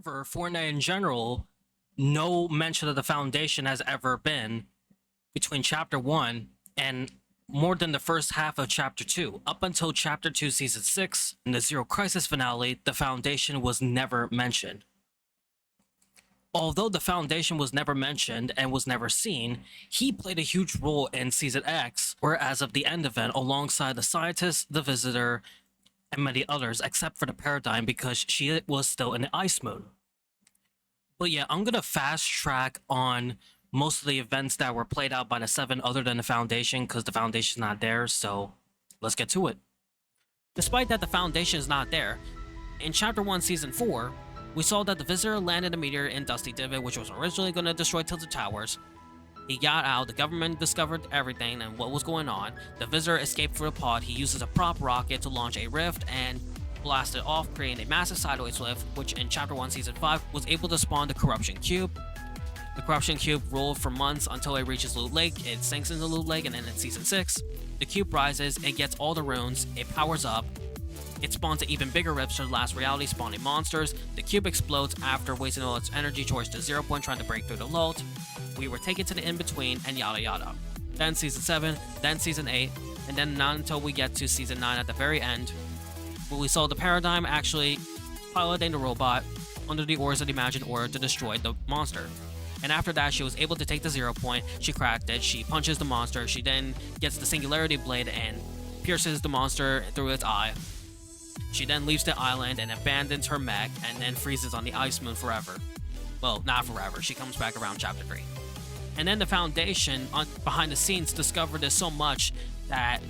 However, Fortnite in general, no mention of the Foundation has ever been between Chapter 1 and more than the first half of Chapter 2. Up until Chapter 2, Season 6, in the Zero Crisis finale, the Foundation was never mentioned. Although the Foundation was never mentioned and was never seen, he played a huge role in Season X, where as of the end event, alongside the Scientist, the Visitor, and many others, except for the Paradigm because she was still in the Ice Moon. But yeah, I'm gonna fast track on most of the events that were played out by the seven other than the Foundation, because the Foundation's not there, so let's get to it. Despite that the Foundation is not there, in Chapter 1, Season 4, we saw that the Visitor landed a meteor in Dusty Divot, which was originally going to destroy Tilted Towers. He got out, the government discovered everything and what was going on. The Visitor escaped through the pod. He uses a prop rocket to launch a rift and blast it off, creating a massive sideways lift, which in Chapter 1, Season 5 was able to spawn the Corruption Cube. The Corruption Cube rolled for months until it reaches Loot Lake. It sinks into Loot Lake, and then in Season 6, the cube rises, it gets all the runes, it powers up, it spawns an even bigger rift to the last reality, spawning monsters. The cube explodes after wasting all its energy towards the 0 point trying to break through the load. We were taken to the in-between, and yada yada. Then Season 7, then Season 8, and then not until we get to Season 9 at the very end, where we saw the Paradigm actually piloting the robot under the orders of the Imagined Order to destroy the monster. And after that, she was able to take the 0 point, she cracked it, she punches the monster, she then gets the Singularity Blade and pierces the monster through its eye. She then leaves the island and abandons her mech and then freezes on the Ice Moon forever. Well, not forever, she comes back around Chapter 3. And then the Foundation, behind the scenes, discovered this so much that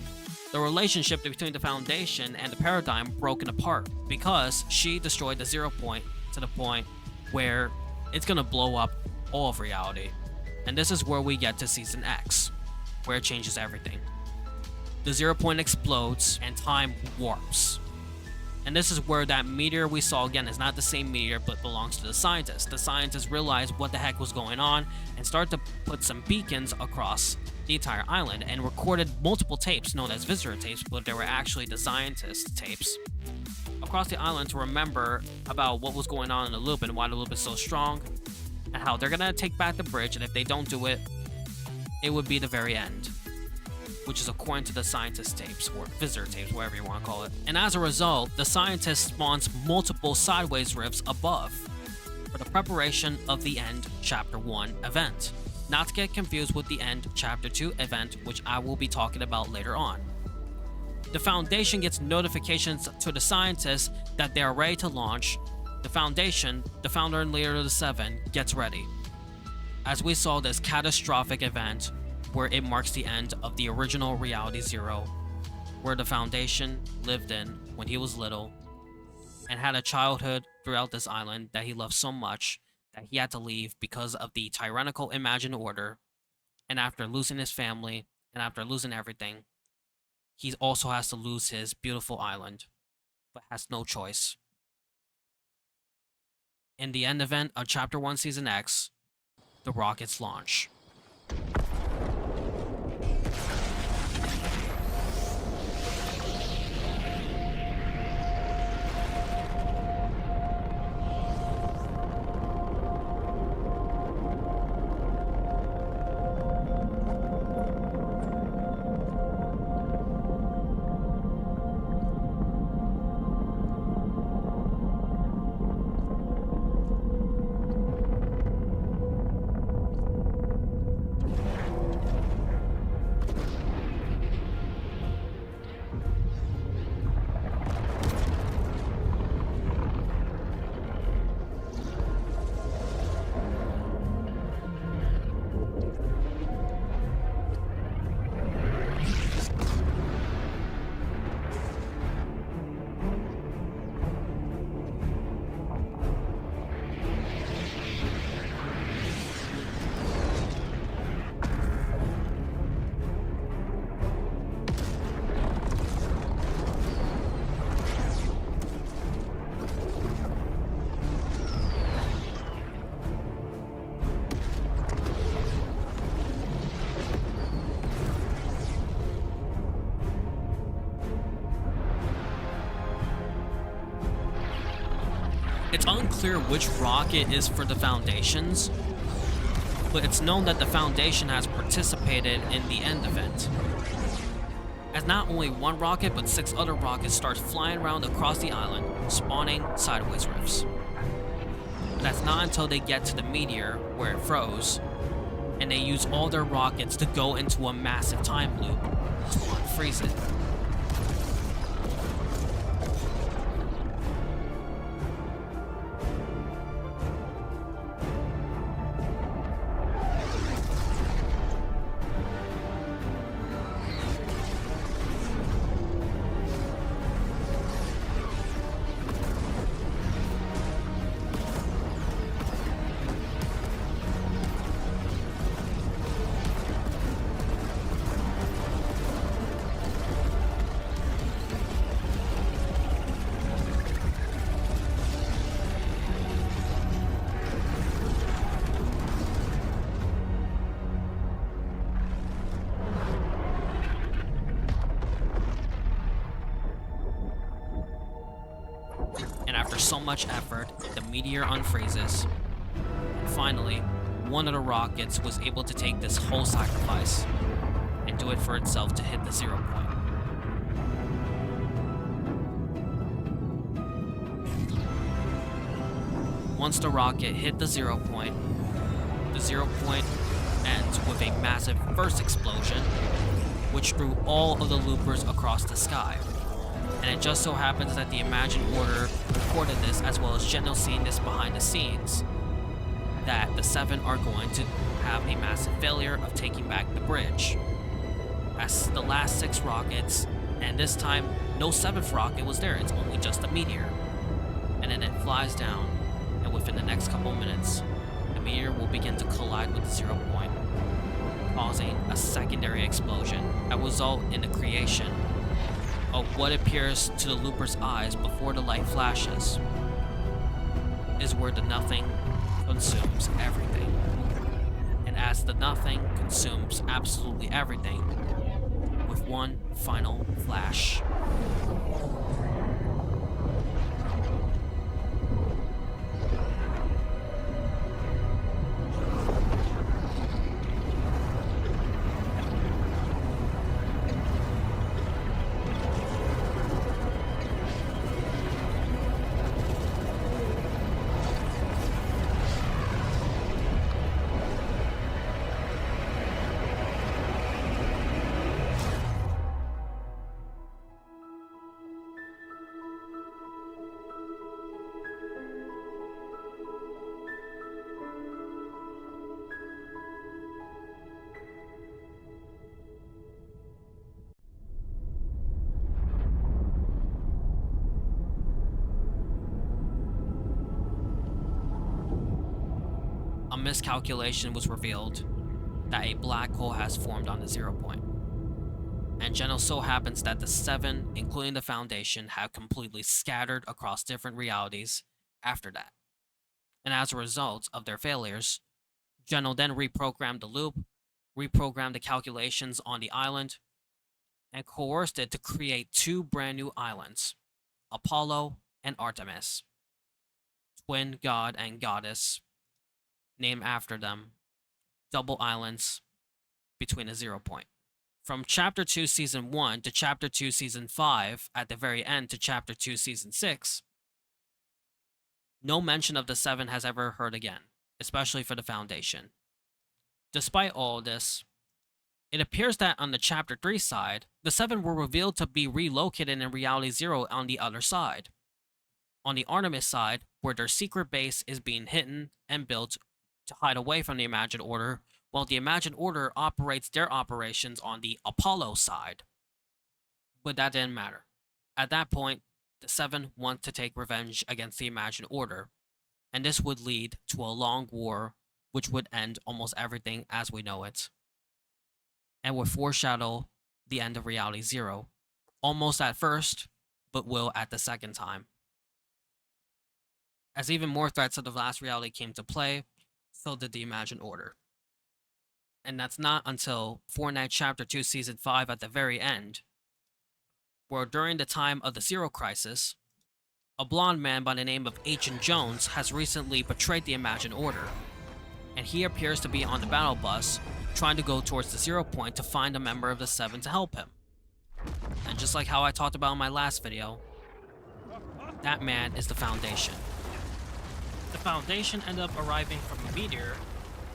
the relationship between the Foundation and the Paradigm broken apart because she destroyed the 0 point to the point where it's gonna blow up all of reality. And this is where we get to Season X, where it changes everything. The 0 point explodes and time warps. And this is where that meteor we saw again is not the same meteor but belongs to the scientists. The scientists realized what the heck was going on and started to put some beacons across the entire island and recorded multiple tapes known as visitor tapes, but they were actually the scientist tapes across the island to remember about what was going on in the loop and why the loop is so strong and how they're gonna take back the bridge, and if they don't do it, it would be the very end, which is according to the scientist tapes, or visitor tapes, whatever you want to call it. And as a result, the scientist spawns multiple sideways rifts above for the preparation of the End Chapter 1 event. Not to get confused with the End Chapter 2 event, which I will be talking about later on. The Foundation gets notifications to the scientists that they are ready to launch. The Foundation, the founder and leader of the Seven, gets ready. As we saw this catastrophic event where it marks the end of the original Reality Zero, where the Foundation lived in when he was little and had a childhood throughout this island that he loved so much that he had to leave because of the tyrannical Imagined Order. And after losing his family and after losing everything, he also has to lose his beautiful island, but has no choice. In the end event of Chapter 1 Season X, the rockets launch. unclear which rocket is for the Foundations, but it's known that the Foundation has participated in the end event, as not only one rocket but 6 other rockets start flying around across the island, spawning sideways rifts. But that's not until they get to the meteor where it froze, and they use all their rockets to go into a massive time loop to unfreeze it. And after so much effort, the meteor unfreezes. And finally, one of the rockets was able to take this whole sacrifice and do it for itself to hit the 0 point. Once the rocket hit the 0 point ends with a massive first explosion, which threw all of the loopers across the sky. And it just so happens that the Imagined Order recorded this, as well as Geno seeing this behind the scenes, that the 7 are going to have a massive failure of taking back the bridge. As the last 6 rockets, and this time no 7th rocket was there, it's only just a meteor. And then it flies down, and within the next couple minutes, the meteor will begin to collide with the 0 point, causing a secondary explosion that will result in the creation of what appears to the looper's eyes before the light flashes, is where the nothing consumes everything. And as the nothing consumes absolutely everything, with one final flash, a miscalculation was revealed that a black hole has formed on the 0 point. And Geno so happens that the 7, including the Foundation, have completely scattered across different realities after that. And as a result of their failures, Geno then reprogrammed the loop, reprogrammed the calculations on the island, and coerced it to create 2 brand new islands, Apollo and Artemis, twin god and goddess, named after them, double islands between a 0 point. From Chapter 2 Season 1 to Chapter 2 Season 5, at the very end to Chapter 2 Season 6, no mention of the 7 has ever heard again, especially for the Foundation. Despite all this, it appears that on the Chapter 3 side, the 7 were revealed to be relocated in Reality Zero on the other side. On the Artemis side, where their secret base is being hidden and built to hide away from the Imagined Order, while the Imagined Order operates their operations on the Apollo side. But that didn't matter. At that point, the 7 want to take revenge against the Imagined Order, and this would lead to a long war which would end almost everything as we know it, and would foreshadow the end of Reality Zero, almost at first, but will at the second time. As even more threats of the last reality came to play, so did the Imagined Order. And that's not until Fortnite Chapter 2 Season 5 at the very end, where during the time of the Zero Crisis, A blonde man by the name of Agent Jones has recently betrayed the Imagined Order, and he appears to be on the battle bus, trying to go towards the 0 point to find a member of the Seven to help him. And just like how I talked about in my last video, that man is the Foundation. The Foundation ended up arriving from a meteor,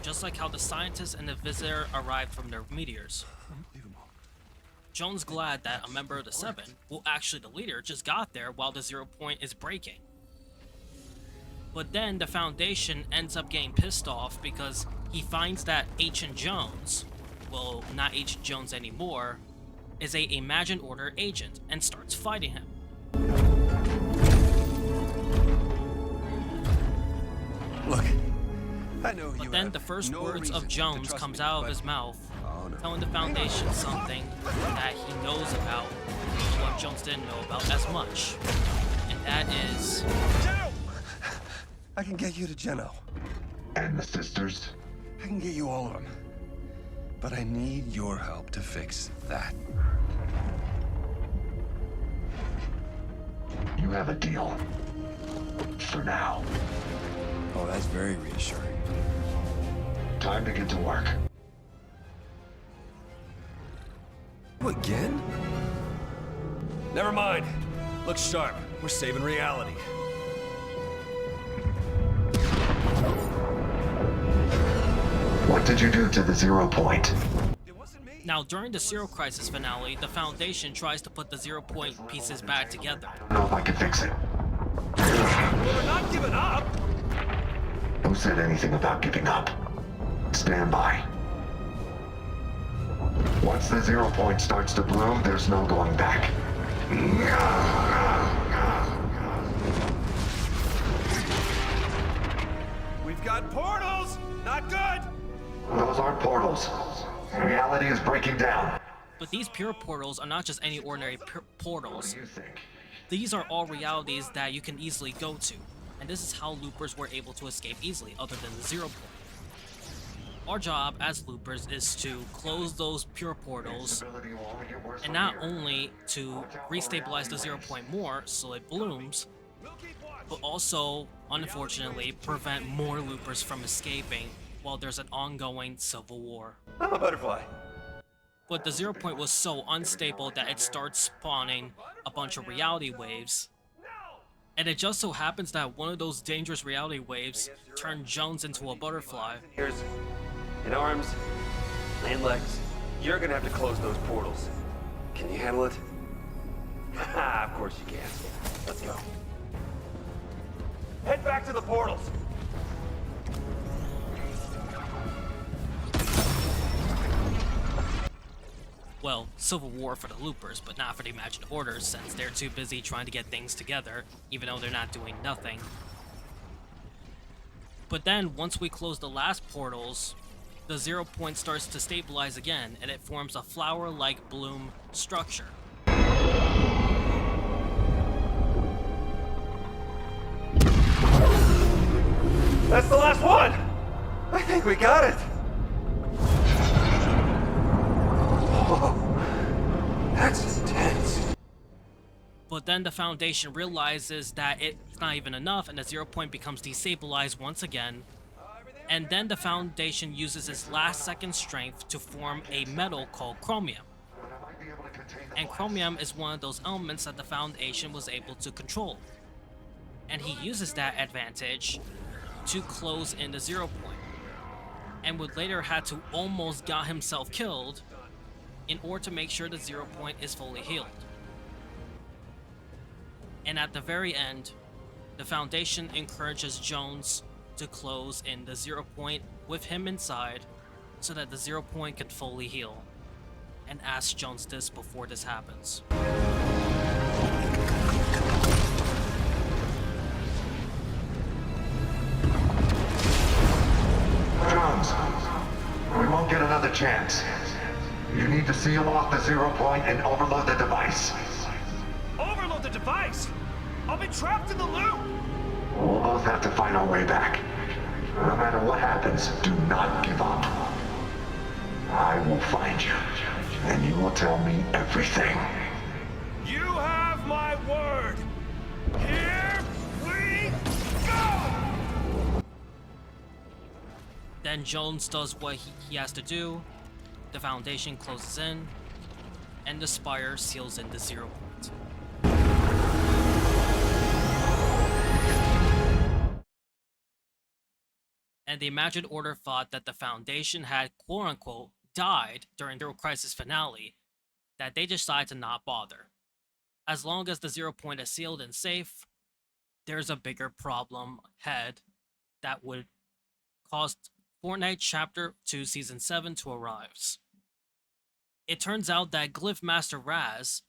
just like how the scientists and the visitor arrived from their meteors. Jones glad that a member of the Seven, well actually the leader, just got there while the 0 point is breaking. But then the Foundation ends up getting pissed off because he finds that Agent Jones, well not Agent Jones anymore, is a Imagined Order agent and starts fighting him. Look, I know you. But then the first words of Jones comes out of his mouth, telling the Foundation something that he knows about, and what Jones didn't know about as much. And that is... Geno! I can get you to Geno. And the sisters? I can get you all of them. But I need your help to fix that. You have a deal. For now. Oh, that's very reassuring. Time to get to work. You again? Never mind. Look sharp. We're saving reality. What did you do to the 0 point? Now, during the Zero Crisis finale, the Foundation tries to put the 0 point pieces back together. I don't know if I can fix it. Well, we're not giving up. Who said anything about giving up? Stand by. Once the 0 point starts to bloom, there's no going back. We've got portals! Not good! Those aren't portals. Reality is breaking down. But these pure portals are not just any ordinary portals. What do you think? These are all realities that you can easily go to, and this is how loopers were able to escape easily, other than the 0 point. Our job as loopers is to close those pure portals, and not only to restabilize the 0 point more so it blooms, but also, unfortunately, prevent more loopers from escaping while there's an ongoing civil war. I'm a butterfly. But the 0 point was so unstable that it starts spawning a bunch of reality waves. And it just so happens that one of those dangerous reality waves turned Jones into a butterfly. Ears and arms and legs. You're gonna have to close those portals. Can you handle it? Of course you can. Let's go. Head back to the portals. Well, civil war for the loopers, but not for the Imagined Order, since they're too busy trying to get things together, even though they're not doing nothing. But then, once we close the last portals, the 0 point starts to stabilize again, and it forms a flower-like bloom structure. That's the last one! I think we got it! Oh, that's intense. But then the Foundation realizes that it's not even enough, and the 0 point becomes destabilized once again. And then the Foundation uses its last-second strength to form a metal called chromium. And chromium is one of those elements that the Foundation was able to control. And he uses that advantage to close in the 0 point, and would later have to almost got himself killed in order to make sure the 0 point is fully healed. And at the very end, the Foundation encourages Jones to close in the 0 point with him inside so that the 0 point can fully heal, and asks Jones this before this happens. Jones, we won't get another chance. You need to seal off the 0 point and overload the device. Overload the device! I'll be trapped in the loop! We'll both have to find our way back. No matter what happens, do not give up. I will find you, and you will tell me everything. You have my word! Here Then Jones does what he has to do, the Foundation closes in, and the Spire seals in the 0 point. And the Imagined Order thought that the Foundation had quote-unquote died during the Crisis finale, that they decided to not bother. As long as the 0 point is sealed and safe, there's a bigger problem ahead that would cause Fortnite Chapter 2 Season 7 to arrive. It turns out that Glyph Master Raz,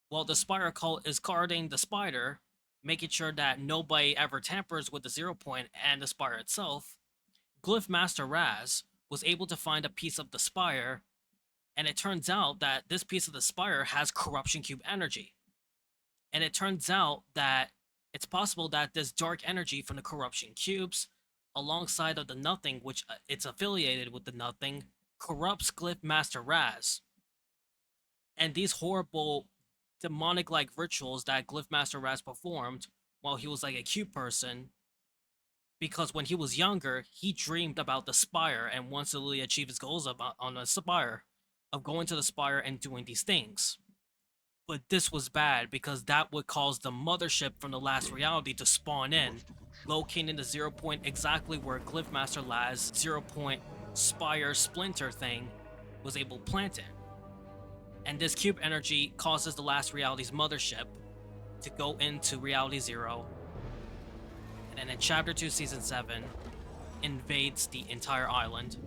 while the Spire cult is guarding the spider, making sure that nobody ever tampers with the 0 point and the Spire itself, Glyph Master Raz was able to find a piece of the Spire, and it turns out that this piece of the Spire has Corruption Cube energy. And it turns out that it's possible that this dark energy from the Corruption Cubes, alongside of the Nothing, which it's affiliated with the Nothing, corrupts Glyph Master Raz. And these horrible demonic-like rituals that Glyph Master Raz performed while he was like a cube person, because when he was younger, he dreamed about the Spire and wants to really achieve his goals on the Spire, of going to the Spire and doing these things. But this was bad because that would cause the mothership from the last reality to spawn in, locating the 0 point exactly where Glyph Master Raz 0 point Spire Splinter thing was able to plant it. And this cube energy causes the last reality's mothership to go into reality 0, and then in Chapter 2 Season 7 invades the entire island,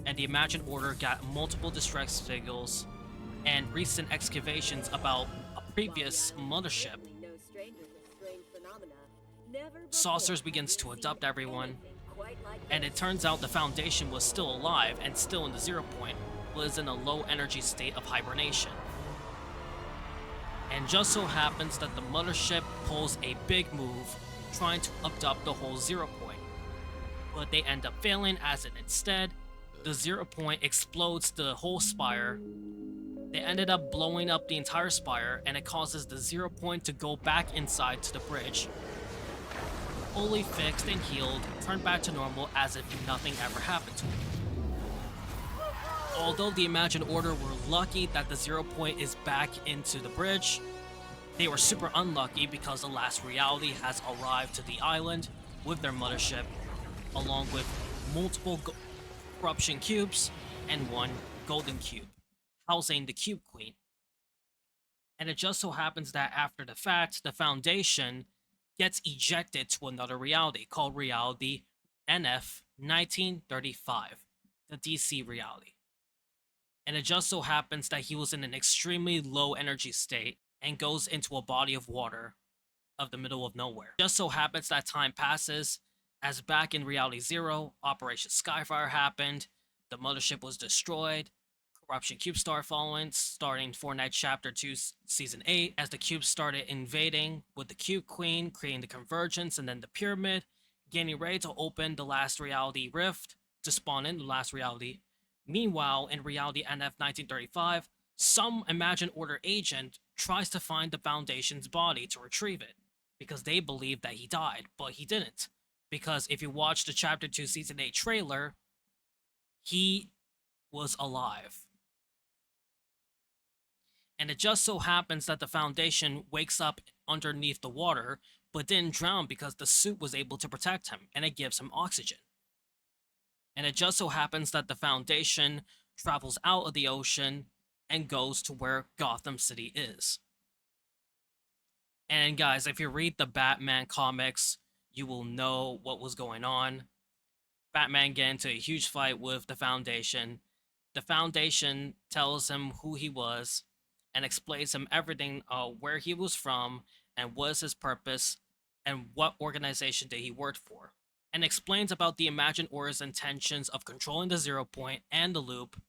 and the Imagined Order got multiple distress signals and recent excavations about a previous mothership. Saucers begins to adopt everyone, and it turns out the Foundation was still alive and still in the 0 point, was in a low energy state of hibernation. And just so happens that the mothership pulls a big move trying to abduct the whole 0 point, but they end up failing, as in instead the 0 point explodes the whole Spire. They ended up blowing up the entire Spire, and it causes the 0 point to go back inside to the bridge, fully fixed and healed, turned back to normal as if nothing ever happened to him. Although the Imagined Order were lucky that the 0 point is back into the bridge, they were super unlucky because the last reality has arrived to the island with their mothership, along with multiple corruption cubes and one golden cube, housing the Cube Queen. And it just so happens that after the fact, the Foundation gets ejected to another reality called Reality NF 1935, the DC reality. And it just so happens that he was in an extremely low energy state and goes into a body of water of the middle of nowhere. Just so happens that time passes, as back in Reality 0, Operation Skyfire happened, the mothership was destroyed, Corruption Cube started following, starting Fortnite Chapter 2 Season 8, as the cubes started invading, with the Cube Queen creating the Convergence and then the Pyramid, getting ready to open the last reality rift to spawn in the last reality. Meanwhile, in Reality NF 1935, some Imagined Order agent tries to find the Foundation's body to retrieve it, because they believe that he died, but he didn't. Because if you watch the Chapter 2 Season 8 trailer, he was alive. And it just so happens that the Foundation wakes up underneath the water, but didn't drown because the suit was able to protect him, and it gives him oxygen. And it just so happens that the Foundation travels out of the ocean and goes to where Gotham City is. And guys, if you read the Batman comics, you will know what was going on. Batman gets into a huge fight with the Foundation. The Foundation tells him who he was and explains him everything, where he was from and what is his purpose and what organization did he work for, and explains about the Imagined Order's intentions of controlling the 0 point and the loop.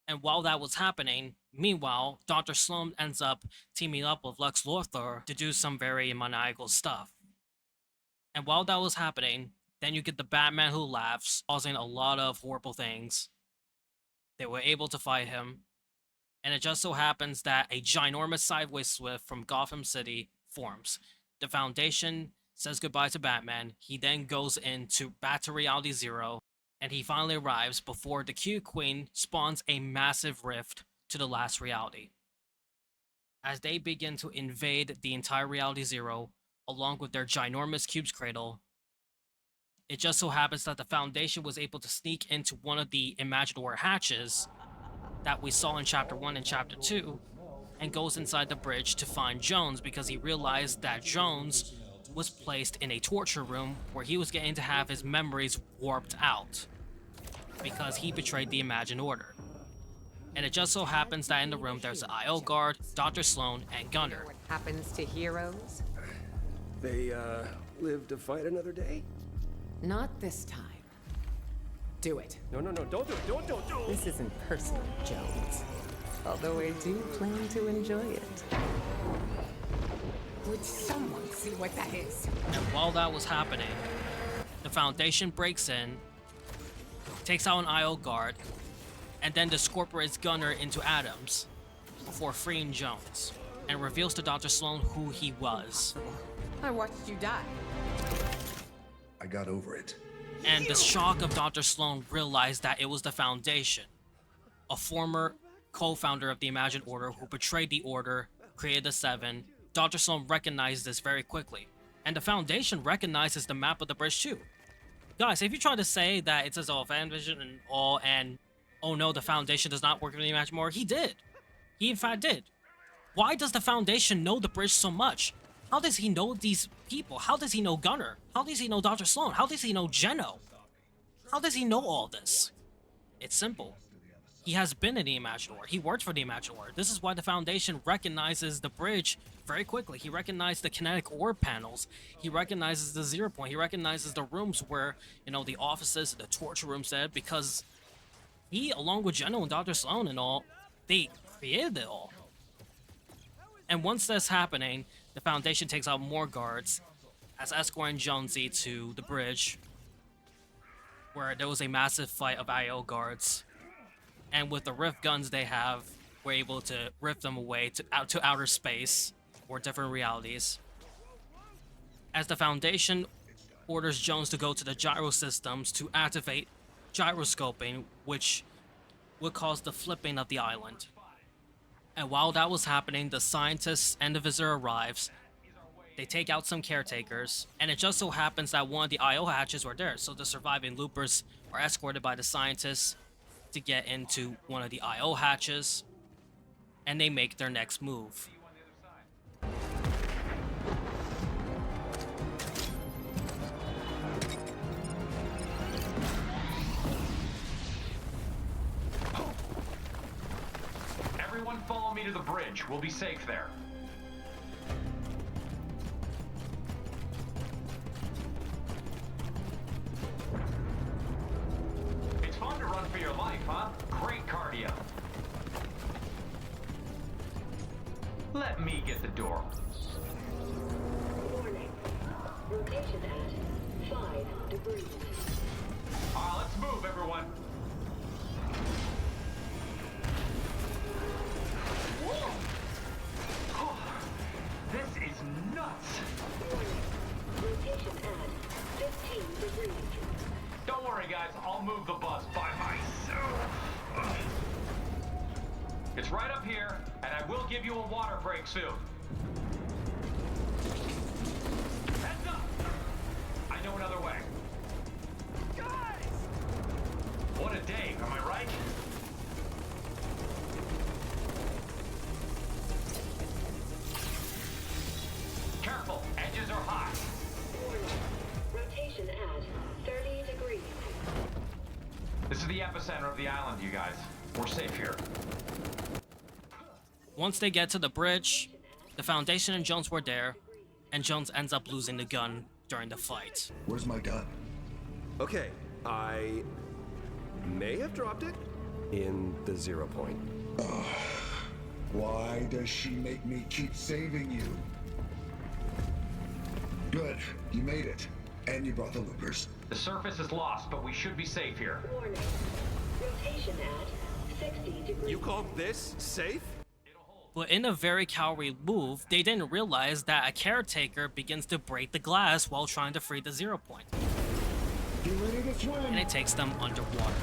And while that was happening, meanwhile, Dr. Slump ends up teaming up with Lex Luthor to do some very maniacal stuff. And while that was happening, then you get the Batman who laughs, causing a lot of horrible things. They were able to fight him, and it just so happens that a ginormous sideways swift from Gotham City forms. The Foundation says goodbye to Batman. He then goes back to Reality 0, and he finally arrives before the Q Queen spawns a massive rift to the last reality. As they begin to invade the entire Reality Zero, along with their ginormous cube's cradle, it just so happens that the Foundation was able to sneak into one of the Imaginor hatches that we saw in Chapter 1 and Chapter 2, and goes inside the bridge to find Jones because he realized that Jones was placed in a torture room where he was getting to have his memories warped out because he betrayed the Imagined Order. And it just so happens that in the room there's the IO guard, Dr. Sloan, and Gunner. What happens to heroes? They, live to fight another day? Not this time. Do it. No, don't do it, don't do it! This isn't personal, Jones. Although I do plan to enjoy it. Would someone see what that is? And while that was happening, the Foundation breaks in, takes out an IO guard, and then discorporates Gunner into atoms before freeing Jones, and reveals to Dr. Sloan who he was. I watched you die. I got over it. And the shock of Dr. Sloan realized that it was the Foundation, a former co-founder of the Imagined Order who betrayed the Order, created the Seven. Dr. Sloan recognized this very quickly, and the Foundation recognizes the map of the bridge too. Guys, if you try to say that it says all fan vision and all, and oh no, the Foundation does not work with the Imagined Order, he did. He in fact did. Why does the Foundation know the bridge so much? How does he know these people? How does he know Gunner? How does he know Dr. Sloan? How does he know Geno? How does he know all this? It's simple. He has been in the Imagined Order. He worked for the Imagined Order. This is why the Foundation recognizes the bridge very quickly. He recognized the kinetic orb panels. He recognizes the 0 point. He recognizes the rooms where, you know, the offices, the torture room said, because he, along with Geno and Dr. Sloan and all, they created it all. And once that's happening, the Foundation takes out more guards as escorting Jonesy to the bridge, where there was a massive fight of IO guards. And with the rift guns they have, we're able to rift them away to outer space or different realities. As the Foundation orders Jones to go to the gyro systems to activate gyroscoping, which would cause the flipping of the island. And while that was happening, the scientists and the visitor arrives. They take out some caretakers, and it just so happens that one of the IO hatches were there, so the surviving loopers are escorted by the scientists to get into one of the IO hatches, and they make their next move. Everyone follow me to the bridge. We'll be safe there. It's fun to run for your life, huh? Great cardio. Let me get the door. Warning. Rotation at 5 degrees. Let's move, everyone. Whoa! This is nuts. Warning. Rotation at 15 degrees. Don't worry, guys. I'll move the bus by myself. It's right up here, and I will give you a water break soon. Heads up! I know another way. Guys! What a day, am I right? Careful, edges are hot. Warning. Rotation at 30 degrees. This is the epicenter of the island, you guys. We're safe here. Once they get to the bridge, the Foundation and Jones were there, and Jones ends up losing the gun during the fight. Where's my gun? Okay, I may have dropped it in the 0 point. Why does she make me keep saving you? Good, you made it. And you brought the loopers. The surface is lost, but we should be safe here. Warning. Rotation at 60 degrees. You called this safe? But in a very cowardly move, they didn't realize that a caretaker begins to break the glass while trying to free the 0 point. and it takes them underwater.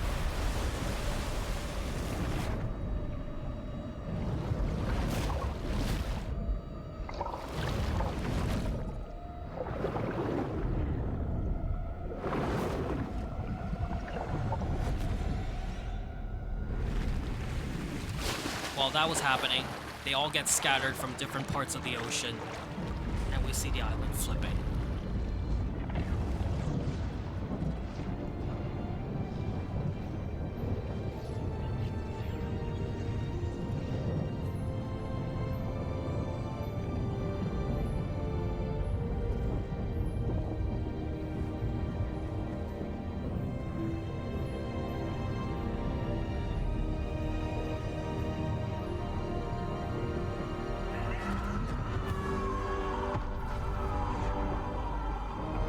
While that was happening, they all get scattered from different parts of the ocean, and we see the island flipping.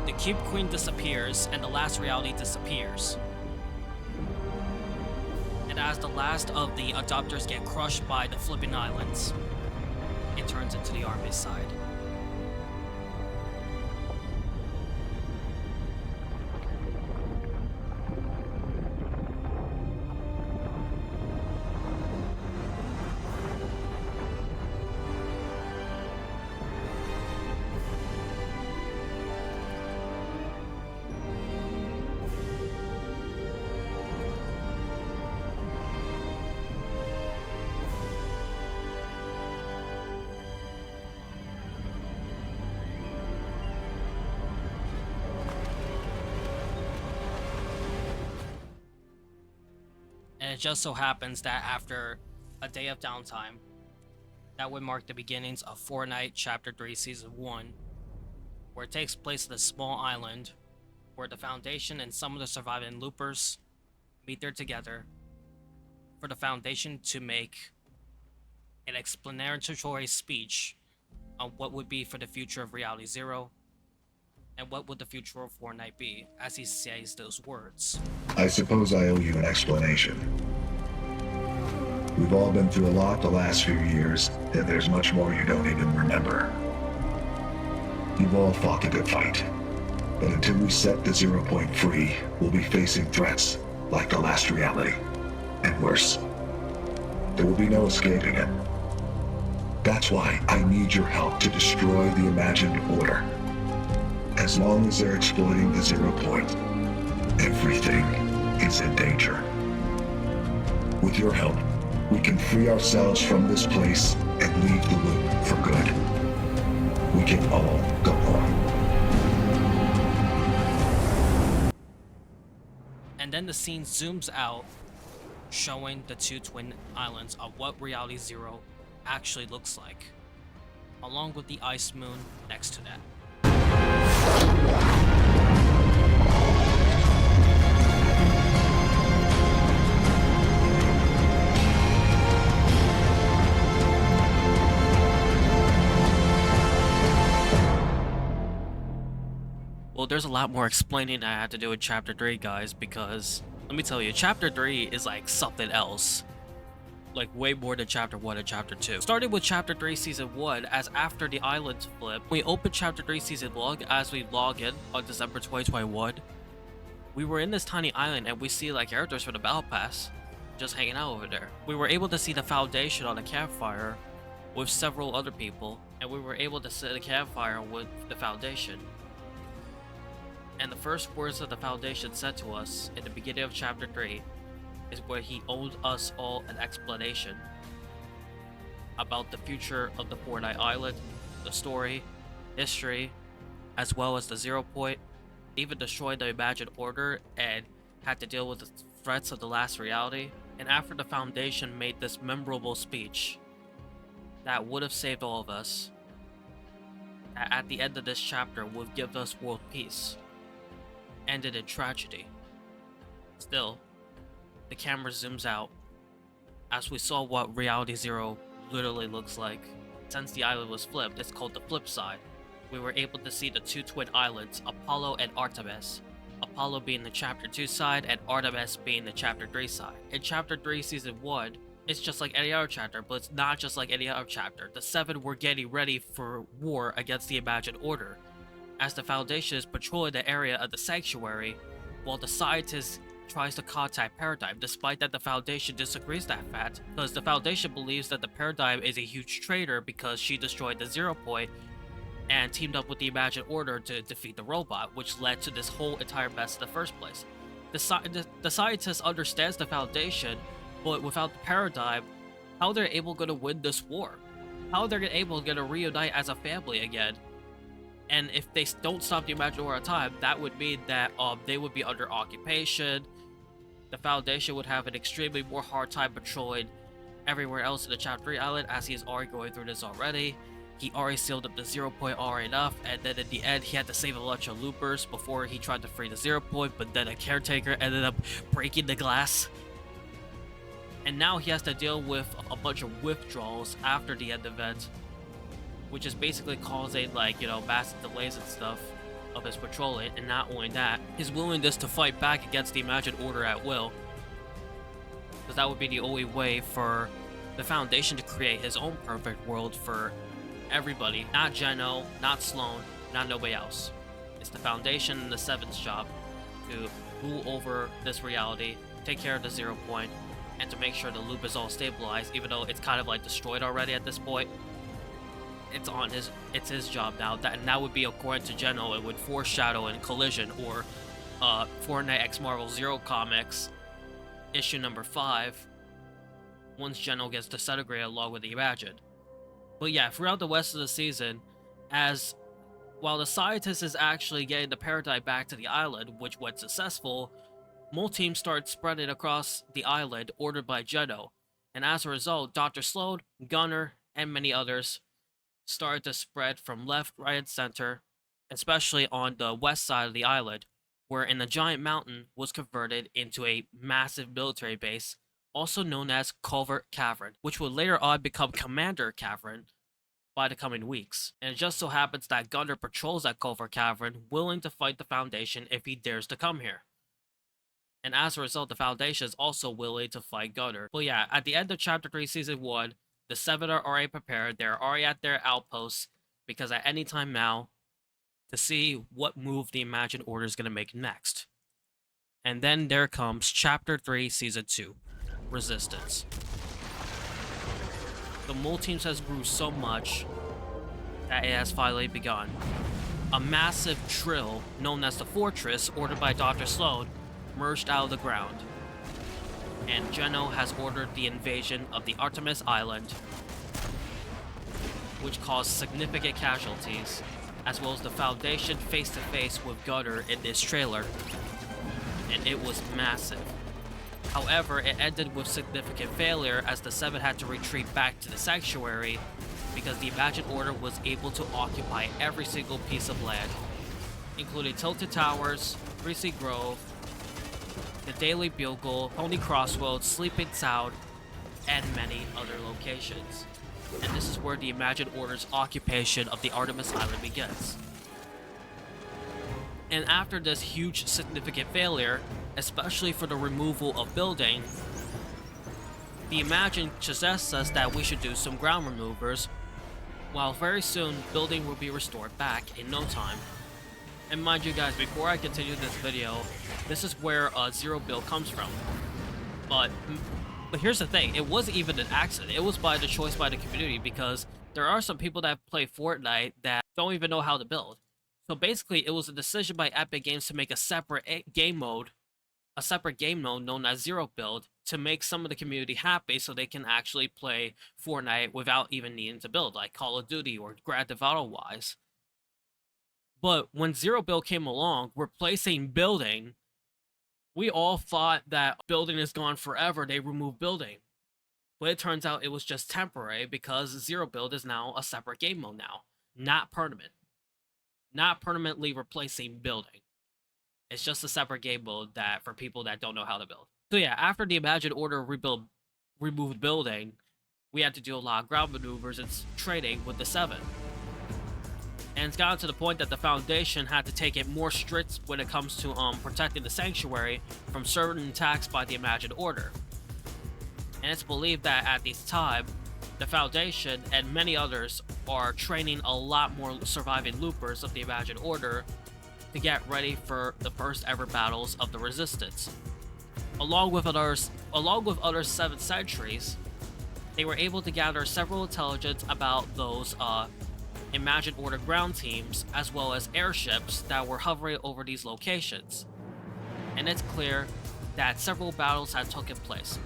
The Cube Queen disappears, and the last reality disappears. And as the last of the adopters get crushed by the flipping islands, it turns into the army's side. And it just so happens that after a day of downtime, that would mark the beginnings of Fortnite Chapter 3 Season 1, where it takes place at a small island where the Foundation and some of the surviving loopers meet there together for the Foundation to make an explanatory speech on what would be for the future of Reality Zero and what would the future of Fortnite be as he says those words. I suppose I owe you an explanation. We've all been through a lot the last few years, and there's much more you don't even remember. You've all fought a good fight, but until we set the 0 point free, we'll be facing threats like the last reality, and worse. There will be no escaping it. That's why I need your help to destroy the imagined order. As long as they're exploiting the 0 point, everything is in danger. With your help, we can free ourselves from this place and leave the loop for good. We can all go home. And then the scene zooms out, showing the two twin islands of what Reality Zero actually looks like, along with the ice moon next to that. Well, there's a lot more explaining I had to do in Chapter 3, guys, because, let me tell you, Chapter 3 is like something else. Like, way more than Chapter 1 and Chapter 2. Starting with Chapter 3 Season 1, as after the islands flip, we open Chapter 3 Season log as we log in on December 2021. We were in this tiny island and we see like characters from the Battle Pass just hanging out over there. We were able to see the Foundation on a campfire with several other people, and we were able to sit at a campfire with the Foundation. And the first words that the Foundation said to us in the beginning of Chapter 3 is where he owed us all an explanation about the future of the Fortnite Island, the story, history, as well as the 0 point, even destroyed the imagined order and had to deal with the threats of the last reality. And after the Foundation made this memorable speech that would have saved all of us, that at the end of this chapter would give us world peace, ended in tragedy. Still, the camera zooms out as we saw what Reality Zero literally looks like. Since the island was flipped, it's called the flip side. We were able to see the two twin islands, Apollo and Artemis. Apollo being the Chapter 2 side and Artemis being the Chapter 3 side. In Chapter 3 Season 1, it's just like any other chapter, but it's not just like any other chapter. The Seven were getting ready for war against the Imagined Order. As the Foundation is patrolling the area of the Sanctuary, while the scientist tries to contact Paradigm, despite that the Foundation disagrees that fact, because the Foundation believes that the Paradigm is a huge traitor because she destroyed the 0 point and teamed up with the Imagined Order to defeat the robot, which led to this whole entire mess in the first place. The scientist understands the Foundation, but without the Paradigm, how they're able to win this war? How they're able to reunite as a family again? And if they don't stop the Imagined Order on time, that would mean that they would be under occupation. The Foundation would have an extremely more hard time patrolling everywhere else in the Chapter 3 island, as he is already going through this already. He already sealed up the 0 point already enough, and then in the end he had to save a bunch of loopers before he tried to free the 0 point, but then a caretaker ended up breaking the glass. And now he has to deal with a bunch of withdrawals after the end event, which is basically causing, like, you know, massive delays and stuff of his patrolling. And not only that, his willingness to fight back against the Imagined Order at will, because that would be the only way for the Foundation to create his own perfect world for everybody. Not Geno, not Sloan, not nobody else. It's the Foundation and the Seven's job to rule over this reality, take care of the 0 point, and to make sure the loop is all stabilized, even though it's kind of like destroyed already at this point. It's his job now, and that would be, according to Geno, it would foreshadow in Collision or Fortnite X Marvel Zero Comics issue number 5, once Geno gets disintegrated along with the Imagined. But yeah, throughout the rest of the season, while the scientist is actually getting the Paradigm back to the island, which was successful, more teams started spreading across the island ordered by Geno, and as a result, Dr. Sloan, Gunner, and many others started to spread from left, right, and center, especially on the west side of the island, wherein a giant mountain was converted into a massive military base, also known as Covert Cavern, which would later on become Commander Cavern by the coming weeks. And it just so happens that Gunner patrols at Covert Cavern, willing to fight the Foundation if he dares to come here. And as a result, the Foundation is also willing to fight Gunner. But yeah, at the end of Chapter 3, Season 1, the Seven are already prepared. They're already at their outposts, because at any time now, to see what move the Imagined Order is going to make next. And then there comes Chapter 3, Season 2, Resistance. The mole teams has grew so much that it has finally begun. A massive drill, known as the Fortress, ordered by Dr. Sloan, merged out of the ground. And Geno has ordered the invasion of the Artemis Island, which caused significant casualties, as well as the Foundation face-to-face with Gunner in this trailer, and it was massive. However, it ended with significant failure, as the Seven had to retreat back to the Sanctuary because the Imagined Order was able to occupy every single piece of land, including Tilted Towers, Greasy Grove, the Daily Bugle, Pony Crossroads, Sleeping Sound, and many other locations. And this is where the Imagined Order's occupation of the Artemis Island begins. And after this huge significant failure, especially for the removal of building, the Imagined suggests us that we should do some ground removers, while very soon building will be restored back in no time. And mind you guys, before I continue this video, this is where Zero Build comes from. But here's the thing, it wasn't even an accident. It was by the choice by the community, because there are some people that play Fortnite that don't even know how to build. So basically, it was a decision by Epic Games to make a separate game mode known as Zero Build, to make some of the community happy so they can actually play Fortnite without even needing to build, like Call of Duty or Grand Theft Auto wise. But when Zero Build came along, replacing building, we all thought that building is gone forever, they removed building. But it turns out it was just temporary, because Zero Build is now a separate game mode now, not permanent. Not permanently replacing building. It's just a separate game mode that for people that don't know how to build. So yeah, after the Imagined Order removed building, we had to do a lot of ground maneuvers and trading with the Seven. And it's gotten to the point that the Foundation had to take it more strict when it comes to protecting the Sanctuary from certain attacks by the Imagined Order. And it's believed that at this time, the Foundation and many others are training a lot more surviving loopers of the Imagined Order to get ready for the first ever battles of the Resistance. Along with other 7th centuries, they were able to gather several intelligence about those Imagined Order ground teams, as well as airships that were hovering over these locations. And it's clear that several battles had taken place.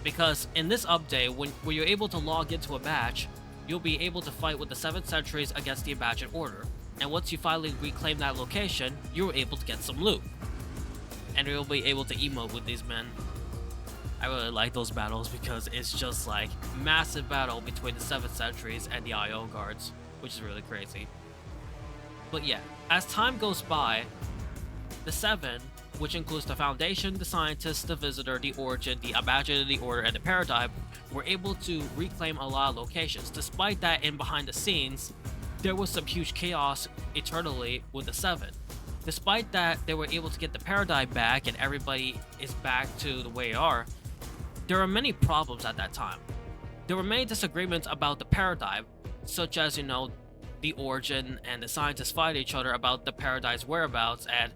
Because in this update, when you're able to log into a match, you'll be able to fight with the 7th centuries against the Imagined Order. And once you finally reclaim that location, you're able to get some loot. And you'll be able to emote with these men. I really like those battles because it's just like massive battle between the 7th centuries and the IO guards, which is really crazy. But yeah, as time goes by, the 7, which includes the Foundation, the Scientist, the Visitor, the Origin, the Imagined Order, and the Paradigm, were able to reclaim a lot of locations. Despite that, in behind the scenes, there was some huge chaos eternally with the 7. Despite that, they were able to get the Paradigm back and everybody is back to the way they are. There are many problems at that time. There were many disagreements about the Paradigm, such as, the Origin and the Scientists fight each other about the Paradigm's whereabouts and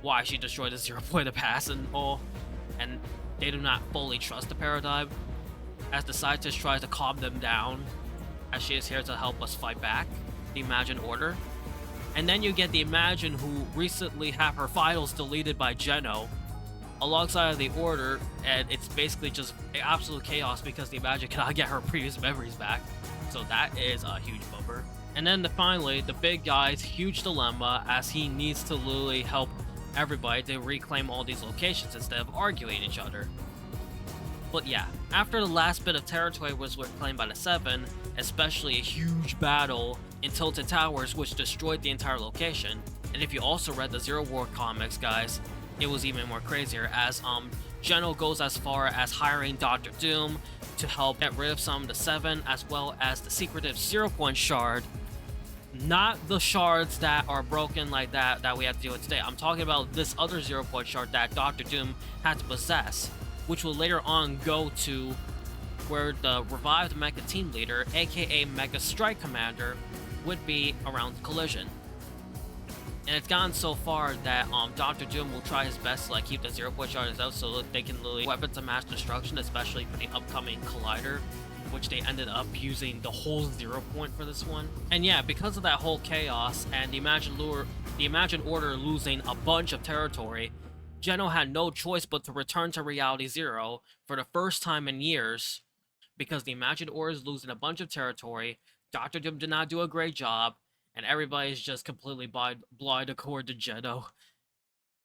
why she destroyed the 0 point of pass and all, and they do not fully trust the Paradigm, as the Scientist tries to calm them down, as she is here to help us fight back the Imagined Order. And then you get the Imagine, who recently have her files deleted by Geno, alongside of the Order, and it's basically just absolute chaos because the Imagine cannot get her previous memories back. So that is a huge bummer. And then finally, the big guy's huge dilemma, as he needs to literally help everybody to reclaim all these locations instead of arguing each other. But yeah, after the last bit of territory was reclaimed by the 7, especially a huge battle in Tilted Towers which destroyed the entire location, and if you also read the Zero War comics, guys, it was even more crazier, as Geno goes as far as hiring Dr. Doom to help get rid of some of the 7, as well as the secretive 0 point shard. Not the shards that are broken like that we have to deal with today. I'm talking about this other 0 point shard that Dr. Doom had to possess, which will later on go to where the revived Mecha Team Leader, aka Mega Strike Commander, would be around the collision. And it's gotten so far that Dr. Doom will try his best to keep the 0 point shards out so that they can literally weapons of mass destruction, especially for the upcoming Collider, which they ended up using the whole 0 point for this one. And yeah, because of that whole chaos and the Imagined Order losing a bunch of territory, Geno had no choice but to return to Reality Zero for the first time in years, because the Imagined Order is losing a bunch of territory, Dr. Doom did not do a great job, and everybody's just completely blind accord to Geno.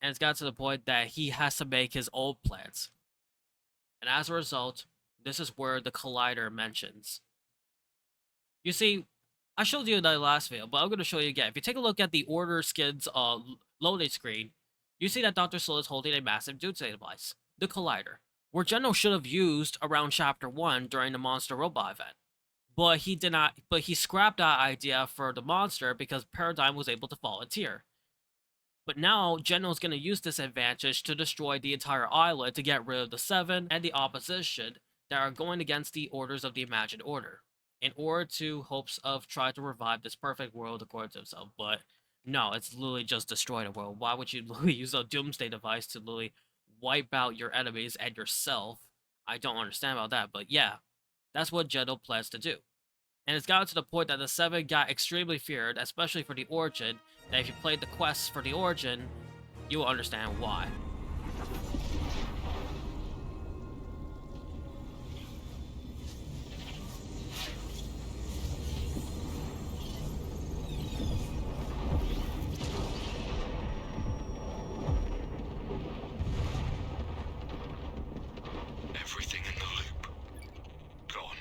And it's got to the point that he has to make his own plans. And as a result, this is where the Collider mentions. You see, I showed you in the last video, but I'm going to show you again. If you take a look at the Order Skins loading screen, you see that Dr. Soul is holding a massive doomsday device, the Collider, where Geno should have used around Chapter 1 during the Monster Robot event. But he did not. But he scrapped that idea for the monster because Paradigm was able to volunteer. But now Geno's going to use this advantage to destroy the entire island to get rid of the 7 and the opposition that are going against the orders of the Imagined Order, in order to hopes of try to revive this perfect world according to himself. But no, it's literally just destroy the world. Why would you literally use a doomsday device to literally wipe out your enemies and yourself? I don't understand about that, but yeah. That's what Geno plans to do. And it's gotten to the point that the 7 got extremely feared, especially for the Origin, that if you played the quests for the Origin, you will understand why. Everything in the loop. Gone.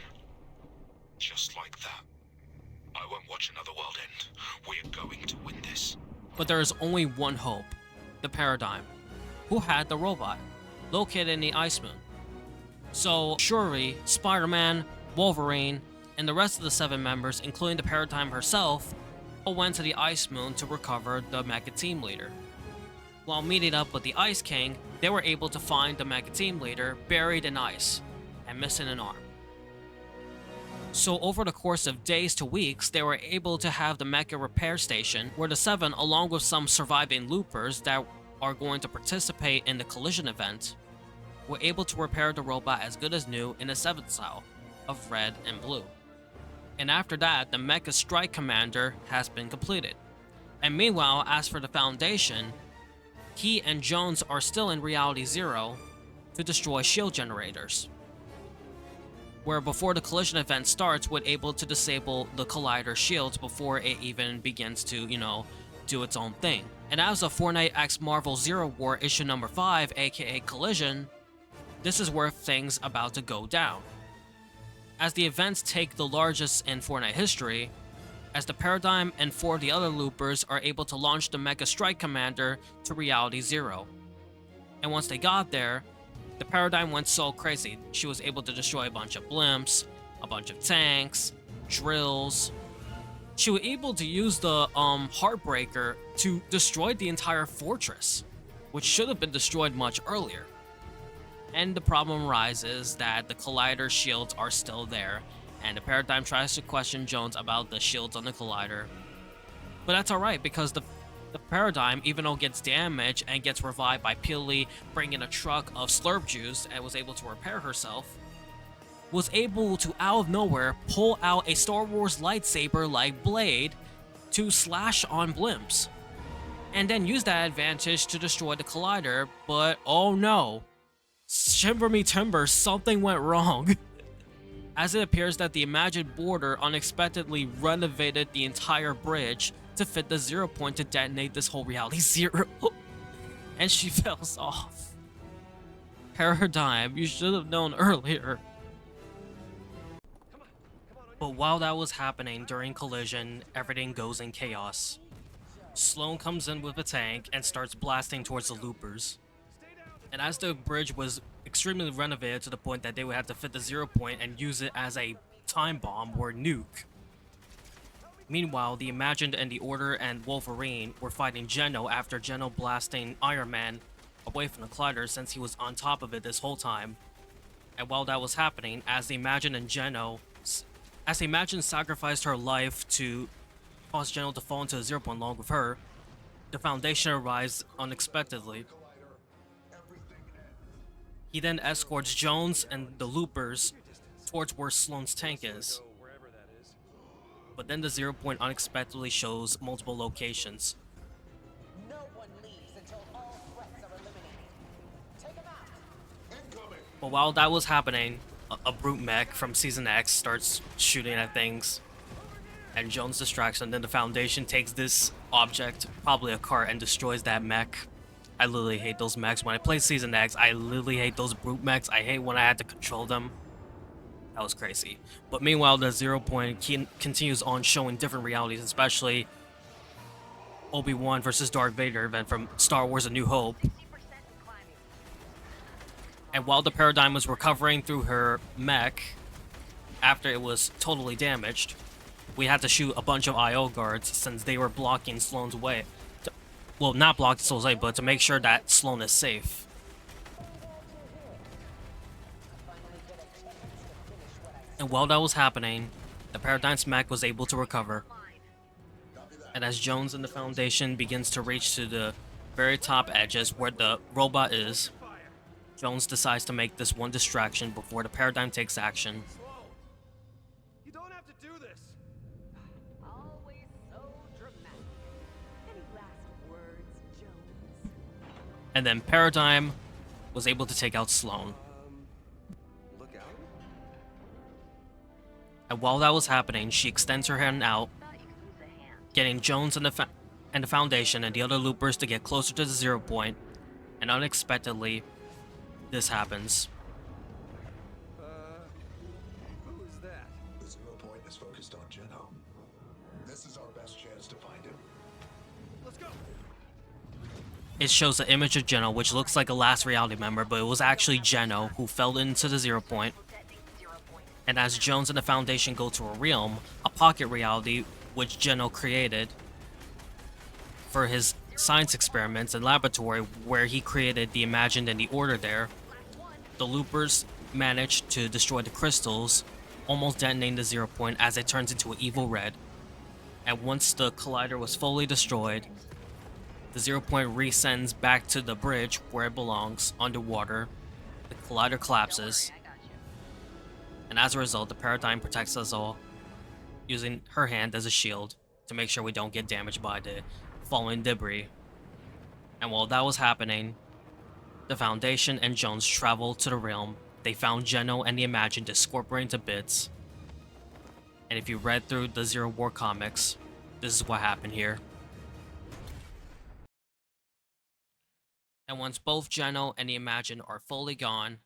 Just like that. I won't watch another world end. We're going to win this. But there is only one hope. The Paradigm. Who had the robot? Located in the Ice Moon. So, Shuri, Spider-Man, Wolverine, and the rest of the 7 members, including the Paradigm herself, all went to the Ice Moon to recover the Mecha Team Leader. While meeting up with the Ice King, they were able to find the Mecha Team Leader buried in ice and missing an arm. So over the course of days to weeks, they were able to have the mecha repair station where the Seven, along with some surviving loopers that are going to participate in the collision event, were able to repair the robot as good as new in the 7th style of red and blue. And after that, the Mecha Strike Commander has been completed. And meanwhile, as for the Foundation, he and Jones are still in Reality Zero to destroy shield generators, where before the collision event starts, we're able to disable the Collider shields before it even begins to, do its own thing. And as of Fortnite X Marvel Zero War issue number 5, aka Collision, this is where things about to go down. As the events take the largest in Fortnite history, as the Paradigm and 4 of the other loopers are able to launch the Mega Strike Commander to Reality Zero. And once they got there, the Paradigm went so crazy. She was able to destroy a bunch of blimps, a bunch of tanks, drills. She was able to use the Heartbreaker to destroy the entire fortress, which should have been destroyed much earlier. And the problem arises that the Collider shields are still there, and the Paradigm tries to question Jones about the shields on the Collider. But that's alright, because the Paradigm, even though it gets damaged and gets revived by Peely bringing a truck of slurp juice and was able to repair herself, was able to, out of nowhere, pull out a Star Wars lightsaber-like blade to slash on blimps, and then use that advantage to destroy the Collider, but oh no. Shiver me timbers, something went wrong. As it appears that the imagined border unexpectedly renovated the entire bridge to fit the 0 point to detonate this whole Reality Zero. And she falls off. Paradigm, you should have known earlier. But while that was happening during Collision, everything goes in chaos. Sloan comes in with a tank and starts blasting towards the loopers. And as the bridge was extremely renovated to the point that they would have to fit the 0 point and use it as a time bomb or nuke. Meanwhile, the Imagined and the Order and Wolverine were fighting Geno after Geno blasting Iron Man away from the Collider since he was on top of it this whole time. And while that was happening, as the Imagined sacrificed her life to cause Geno to fall into the 0 point along with her, the Foundation arrives unexpectedly. He then escorts Jones and the loopers towards where Sloan's tank is. But then the 0 point unexpectedly shows multiple locations. No one leaves until all threats are eliminated. Take them out. Incoming. But while that was happening, a brute mech from Season X starts shooting at things. And Jones distracts, and then the Foundation takes this object, probably a cart, and destroys that mech. I literally hate those mechs. When I play Season X, I literally hate those brute mechs. I hate when I had to control them. That was crazy. But meanwhile, the 0 point continues on showing different realities, especially Obi-Wan versus Darth Vader event from Star Wars A New Hope. And while the Paradigm was recovering through her mech, after it was totally damaged, we had to shoot a bunch of IO guards since they were blocking Sloan's way. Well, not block Sloan's way, but to make sure that Sloan is safe. And while that was happening, the Paradigm's mech was able to recover. And as Jones and the Foundation begins to reach to the very top edges where the robot is, Jones decides to make this one distraction before the Paradigm takes action. You don't have to do this. Always so dramatic. Any last words, Jones? And then Paradigm was able to take out Sloan. Look out. And while that was happening, she extends her hand out, getting Jones and the Foundation and the other loopers to get closer to the 0 point, and unexpectedly, this happens. Who is that? The 0 point is focused on Geno. This is our best chance to find him. Let's go. It shows an image of Geno, which looks like a Last Reality member, but it was actually Geno who fell into the 0 point. And as Jones and the Foundation go to a realm, a pocket reality, which Geno created for his science experiments and laboratory where he created the Imagined and the Order there, the loopers managed to destroy the crystals, almost detonating the 0 point as it turns into an evil red. And once the collider was fully destroyed, the 0 point resends back to the bridge where it belongs, underwater. The collider collapses. And as a result, the Paradigm protects us all, using her hand as a shield to make sure we don't get damaged by the falling debris. And while that was happening, the Foundation and Jones traveled to the realm. They found Geno and the Imagined discorporating to bits. And if you read through the Zero War comics, this is what happened here. And once both Geno and the Imagined are fully gone,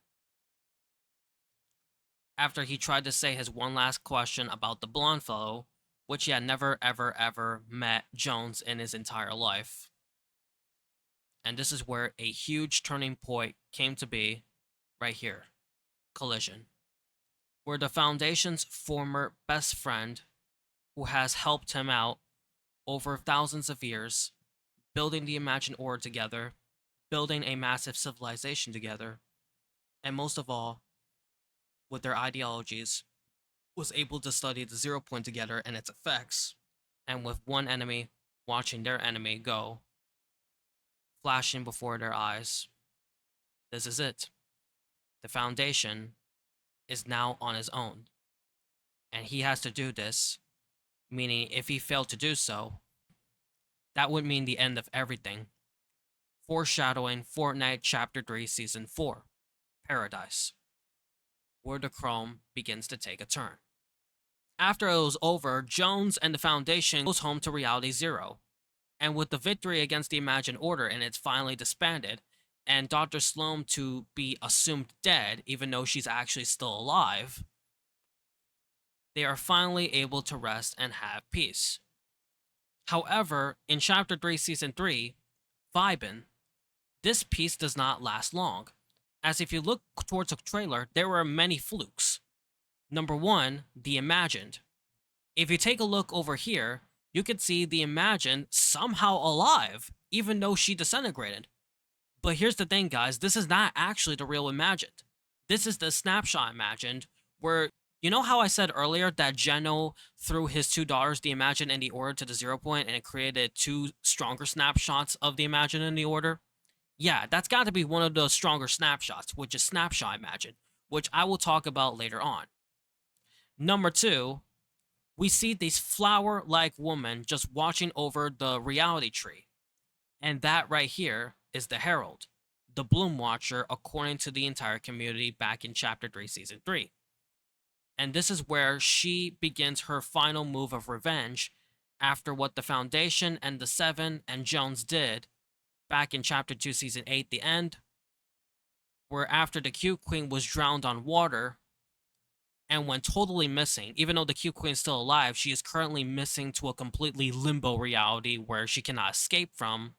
after he tried to say his one last question about the blonde fellow, which he had never ever met Jones in his entire life. And this is where a huge turning point came to be, right here. Collision. Where the Foundation's former best friend, who has helped him out over thousands of years, building the Imagined Order together, building a massive civilization together, and most of all, with their ideologies, was able to study the 0 point together and its effects, and with one enemy watching their enemy go, flashing before their eyes. This is it. The Foundation is now on his own, and he has to do this, meaning if he failed to do so, that would mean the end of everything. Foreshadowing Fortnite Chapter 3 Season 4, Paradise, where the chrome begins to take a turn. After it was over, Jones and the Foundation goes home to Reality Zero, and with the victory against the Imagined Order and it's finally disbanded, and Dr. Sloan to be assumed dead even though she's actually still alive, they are finally able to rest and have peace. However, in Chapter 3 Season 3, Vibin, this peace does not last long, as if you look towards the trailer, there were many flukes. Number one, the Imagined. If you take a look over here, you can see the Imagined somehow alive, even though she disintegrated. But here's the thing, guys, this is not actually the real Imagined. This is the snapshot Imagined, where, you know how I said earlier that Geno threw his two daughters, the Imagined and the Order, to the 0 point, and it created two stronger snapshots of the Imagined and the Order? Yeah, that's got to be one of the stronger snapshots, which is Snapshot Imagined, which I will talk about later on. Number two, we see this flower-like woman just watching over the reality tree. And that right here is the Herald, the Bloom Watcher, according to the entire community back in Chapter 3, Season 3. And this is where she begins her final move of revenge after what the Foundation and the Seven and Jones did back in Chapter 2, Season 8, The End, where after the Q Queen was drowned on water and went totally missing, even though the Q Queen is still alive, she is currently missing to a completely limbo reality where she cannot escape from.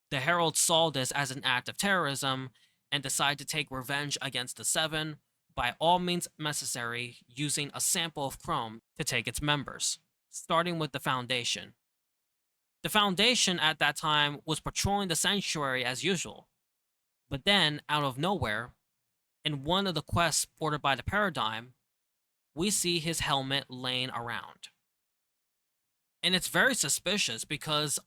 The Herald saw this as an act of terrorism and decided to take revenge against the Seven by all means necessary, using a sample of Chrome to take its members, starting with the Foundation. The Foundation at that time was patrolling the sanctuary as usual, but then, out of nowhere, in one of the quests ordered by the Paradigm, we see his helmet laying around. And it's very suspicious because,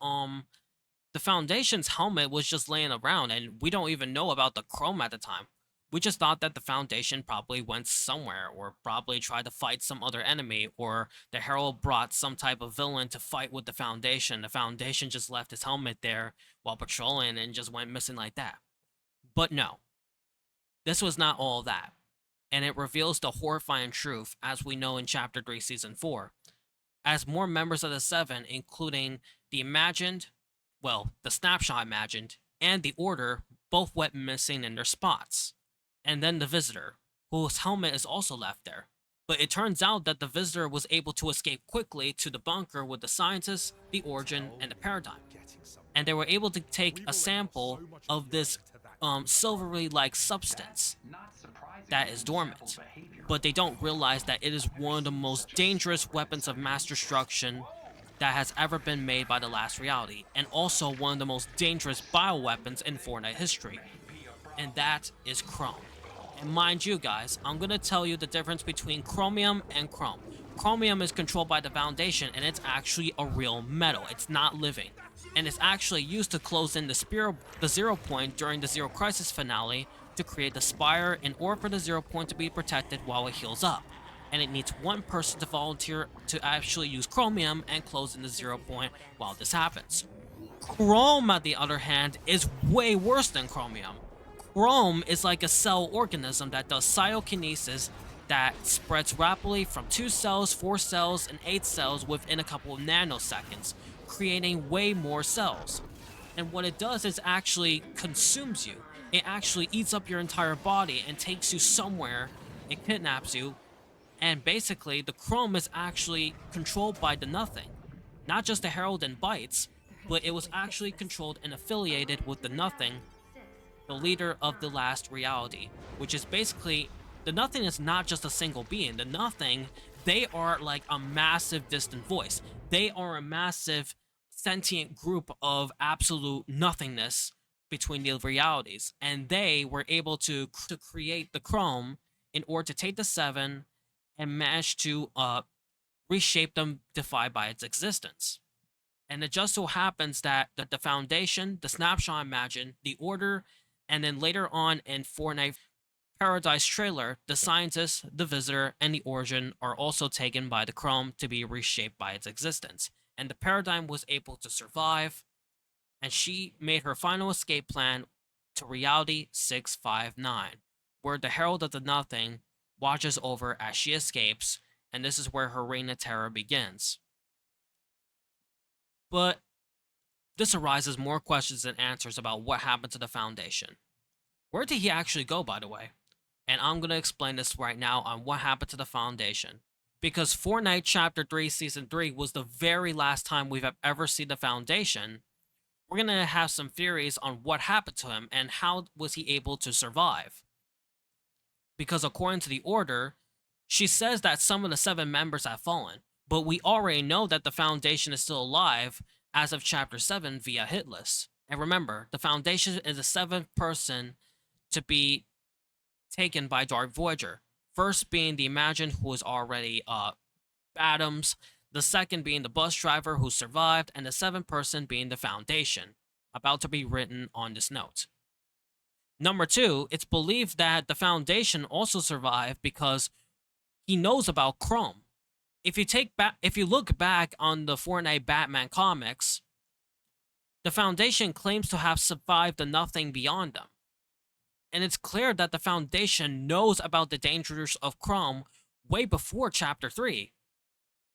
the Foundation's helmet was just laying around and we don't even know about the Chrome at the time. We just thought that the Foundation probably went somewhere or probably tried to fight some other enemy, or the Herald brought some type of villain to fight with the Foundation. The Foundation just left his helmet there while patrolling and just went missing like that. But no, this was not all that. And it reveals the horrifying truth, as we know in Chapter 3, Season 4. As more members of the Seven, including the Imagined, well, the Snapshot Imagined, and the Order, both went missing in their spots. And then the Visitor, whose helmet is also left there. But it turns out that the Visitor was able to escape quickly to the bunker with the Scientists, the Origin, and the Paradigm. And they were able to take a sample of this silvery-like substance that is dormant. But they don't realize that it is one of the most dangerous weapons of mass destruction that has ever been made by the last reality, and also one of the most dangerous bioweapons in Fortnite history. And that is Chrome. And mind you guys, I'm gonna tell you the difference between chromium and chrome. Chromium is controlled by the Foundation, and it's actually a real metal. It's not living. And it's actually used to close in the 0 point during the Zero Crisis finale to create the Spire in order for the 0 point to be protected while it heals up. And it needs one person to volunteer to actually use chromium and close in the 0 point while this happens. Chrome, on the other hand, is way worse than chromium. Chrome is like a cell organism that does cytokinesis that spreads rapidly from 2 cells, 4 cells, and 8 cells within a couple of nanoseconds, creating way more cells. And what it does is actually consumes you. It actually eats up your entire body and takes you somewhere. It kidnaps you. And basically, the Chrome is actually controlled by the Nothing. Not just the Herald and Bites, but it was actually controlled and affiliated with the Nothing, the leader of the last reality, which is basically, the Nothing is not just a single being. The Nothing, they are like a massive distant voice. They are a massive sentient group of absolute nothingness between the realities, and they were able to create the Chrome in order to take the Seven and manage to reshape them, defied by its existence. And it just so happens that the Foundation, the Snapshot Imagine, the Order, and then later on in Fortnite Paradise trailer, the Scientist, the Visitor, and the Origin are also taken by the Chrome to be reshaped by its existence. And the Paradigm was able to survive, and she made her final escape plan to Reality 659, where the Herald of the Nothing watches over as she escapes, and this is where her reign of terror begins. But this arises more questions than answers about what happened to the Foundation. Where did he actually go, by the way? And I'm going to explain this right now on what happened to the Foundation. Because Fortnite Chapter 3 Season 3 was the very last time we've ever seen the Foundation, we're going to have some theories on what happened to him and how was he able to survive. Because according to the Order, she says that some of the 7 members have fallen, but we already know that the Foundation is still alive as of Chapter 7 via Hitless. And remember, the Foundation is the 7th person to be taken by Dark Voyager. First being the Imagine, who was already Adams, the second being the bus driver who survived, and the 7th person being the Foundation, about to be written on this note. Number 2, it's believed that the Foundation also survived because he knows about Chrome. If you look back on the Fortnite Batman comics, the Foundation claims to have survived the Nothing beyond them. And it's clear that the Foundation knows about the dangers of Chrome way before Chapter 3.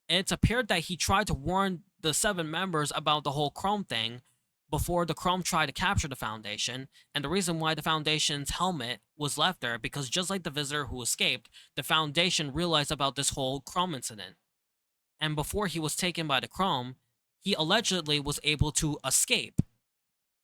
And it's appeared that he tried to warn the 7 members about the whole Chrome thing before the Chrome tried to capture the Foundation, and the reason why the Foundation's helmet was left there, because just like the Visitor who escaped, the Foundation realized about this whole Chrome incident. And before he was taken by the Chrome, he allegedly was able to escape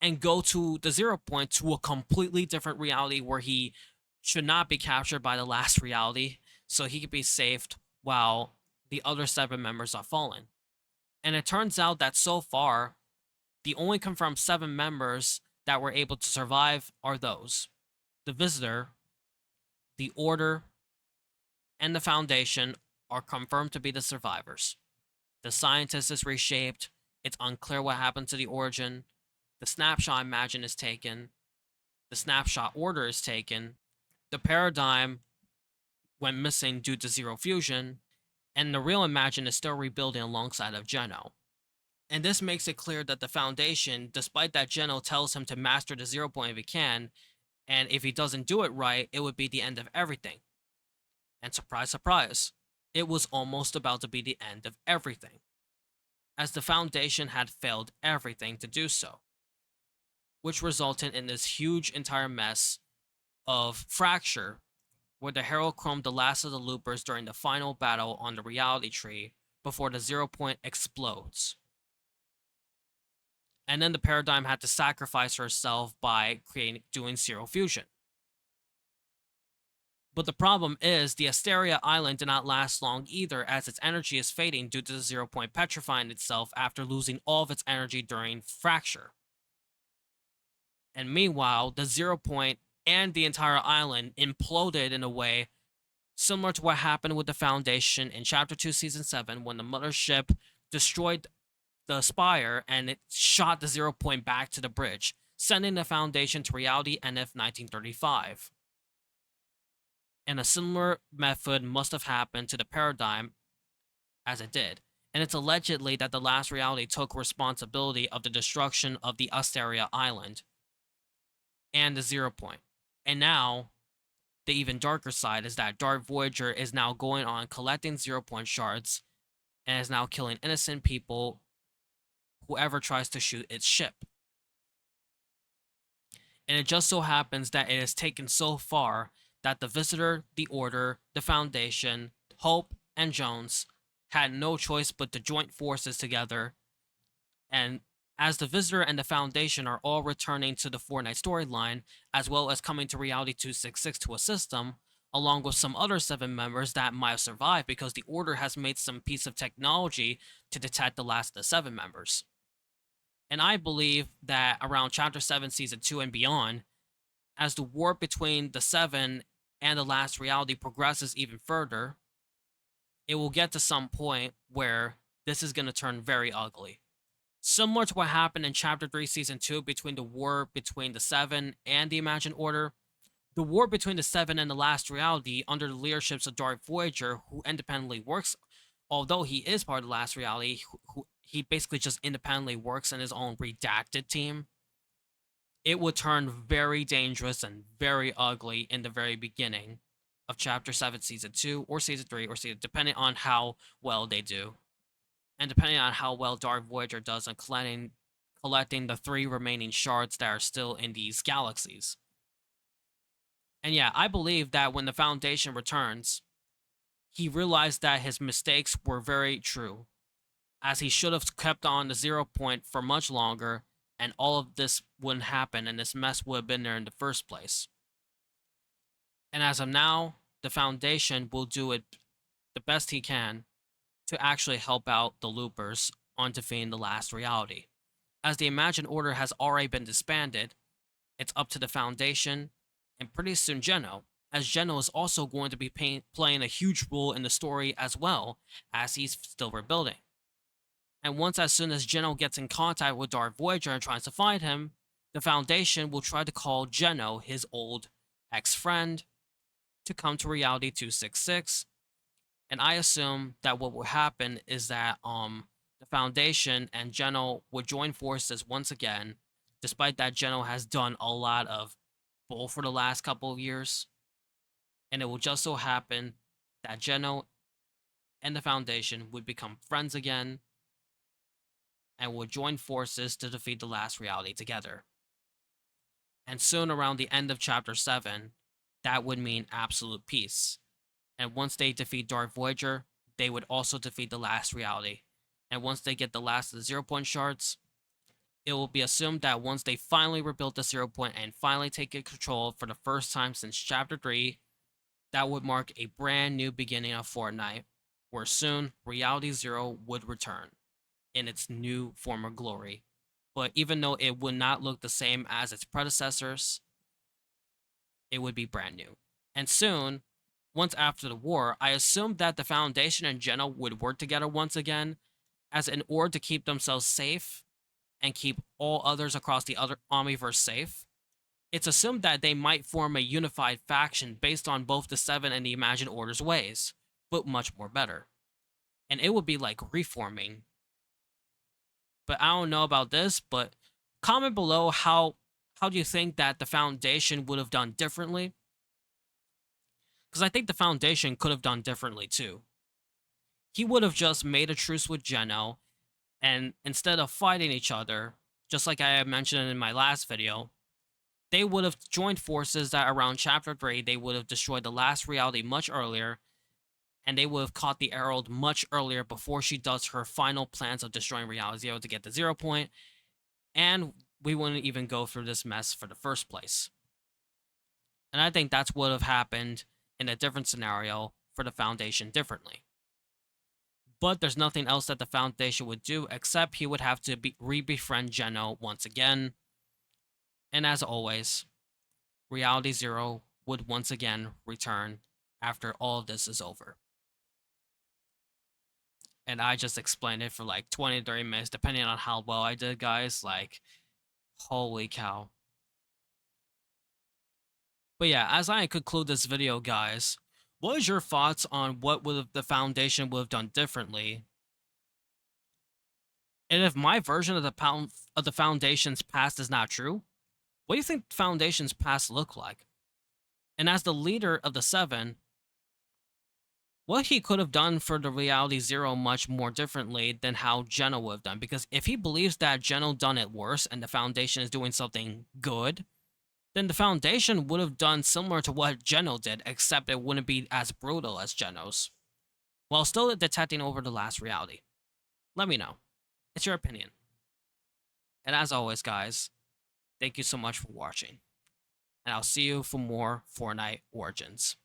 and go to the 0 point, to a completely different reality where he should not be captured by the last reality, so he could be saved while the other 7 members are fallen. And it turns out that so far, the only confirmed 7 members that were able to survive are those: the Visitor, the Order, and the Foundation are confirmed to be the survivors. The Scientist is reshaped. It's unclear what happened to the Origin. The Snapshot Imagine is taken. The Snapshot Order is taken. The Paradigm went missing due to Zero Fusion. And the real Imagine is still rebuilding alongside of Geno. And this makes it clear that the Foundation, despite that Geno tells him to master the 0 point if he can, and if he doesn't do it right, it would be the end of everything. And surprise, surprise, it was almost about to be the end of everything, as the Foundation had failed everything to do so, which resulted in this huge entire mess of fracture, where the Herald chromed the last of the loopers during the final battle on the reality tree before the 0 point explodes. And then the Paradigm had to sacrifice herself by doing Zero Fusion. But the problem is, the Asteria Island did not last long either, as its energy is fading due to the 0 point petrifying itself after losing all of its energy during fracture. And meanwhile, the 0 point and the entire island imploded in a way similar to what happened with the Foundation in Chapter 2, Season 7, when the mothership destroyed the spire and it shot the 0 point back to the bridge, sending the Foundation to reality NF 1935. And a similar method must have happened to the paradigm as it did. And it's allegedly that the last reality took responsibility of the destruction of the Asteria Island and the 0 point. And now, the even darker side is that Dark Voyager is now going on collecting 0 point shards and is now killing innocent people, whoever tries to shoot its ship. And it just so happens that it has taken so far that the Visitor, the Order, the Foundation, Hope, and Jones had no choice but to join forces together. And as the Visitor and the Foundation are all returning to the Fortnite storyline, as well as coming to Reality 266 to assist them, along with some other 7 members that might have survived because the Order has made some piece of technology to detect the last of the 7 members. And I believe that around Chapter 7, Season 2 and beyond, as the war between the 7 and the last reality progresses even further, it will get to some point where this is going to turn very ugly. Similar to what happened in Chapter 3, Season 2 between the war between the 7 and the Imagined Order, the war between the 7 and the last reality under the leaderships of Dark Voyager, who independently works, although he is part of the last reality, he basically just independently works in his own redacted team, it would turn very dangerous and very ugly in the very beginning of Chapter 7, Season 2, or Season 3, or Season, depending on how well they do. And depending on how well Dark Voyager does in collecting the 3 remaining shards that are still in these galaxies. And yeah, I believe that when the Foundation returns, he realized that his mistakes were very true, as he should have kept on the 0 point for much longer, and all of this wouldn't happen, and this mess would have been there in the first place. And as of now, the Foundation will do it the best he can to actually help out the Loopers on defeating the last reality. As the Imagined Order has already been disbanded, it's up to the Foundation, and pretty soon Geno, as Geno is also going to be playing a huge role in the story as well, as he's still rebuilding. And as soon as Geno gets in contact with Dark Voyager and tries to find him, the Foundation will try to call Geno, his old ex-friend, to come to Reality 266. And I assume that what will happen is that the Foundation and Geno would join forces once again, despite that Geno has done a lot of bull for the last couple of years. And it will just so happen that Geno and the Foundation would become friends again, and would join forces to defeat the last reality together. And soon around the end of Chapter 7, that would mean absolute peace. And once they defeat Dark Voyager, they would also defeat the last reality. And once they get the last of the 0 point shards, it will be assumed that once they finally rebuild the 0 point and finally take control for the first time since Chapter 3, that would mark a brand new beginning of Fortnite, where soon Reality 0 would return in its new former glory. But even though it would not look the same as its predecessors, it would be brand new. And soon, once after the war, I assumed that the Foundation and Geno would work together once again, as in order to keep themselves safe and keep all others across the other Omniverse safe. It's assumed that they might form a unified faction based on both the 7 and the Imagined Order's ways, but much more better. And it would be like reforming. But I don't know about this, but comment below how do you think that the Foundation would have done differently? Because I think the Foundation could have done differently too. He would have just made a truce with Geno, and instead of fighting each other, just like I had mentioned in my last video, they would have joined forces that around Chapter 3, they would have destroyed the last reality much earlier, and they would have caught the Herald much earlier before she does her final plans of destroying Reality 0 to get the 0 point, and we wouldn't even go through this mess for the first place. And I think that's what would have happened in a different scenario for the Foundation differently. But there's nothing else that the Foundation would do except he would have to re-befriend Geno once again. And as always, Reality Zero would once again return after all of this is over. And I just explained it for like 20 to 30 minutes, depending on how well I did, guys. Like, holy cow. But yeah, as I conclude this video, guys, what is your thoughts on what would the Foundation would have done differently? And if my version of the Foundation's past is not true, what do you think Foundation's past looked like? And as the leader of the Seven, what he could have done for the Reality Zero much more differently than how Geno would have done. Because if he believes that Geno done it worse and the Foundation is doing something good, then the Foundation would have done similar to what Geno did, except it wouldn't be as brutal as Geno's, while still detecting over the last reality. Let me know. It's your opinion. And as always, guys, thank you so much for watching. And I'll see you for more Fortnite Origins.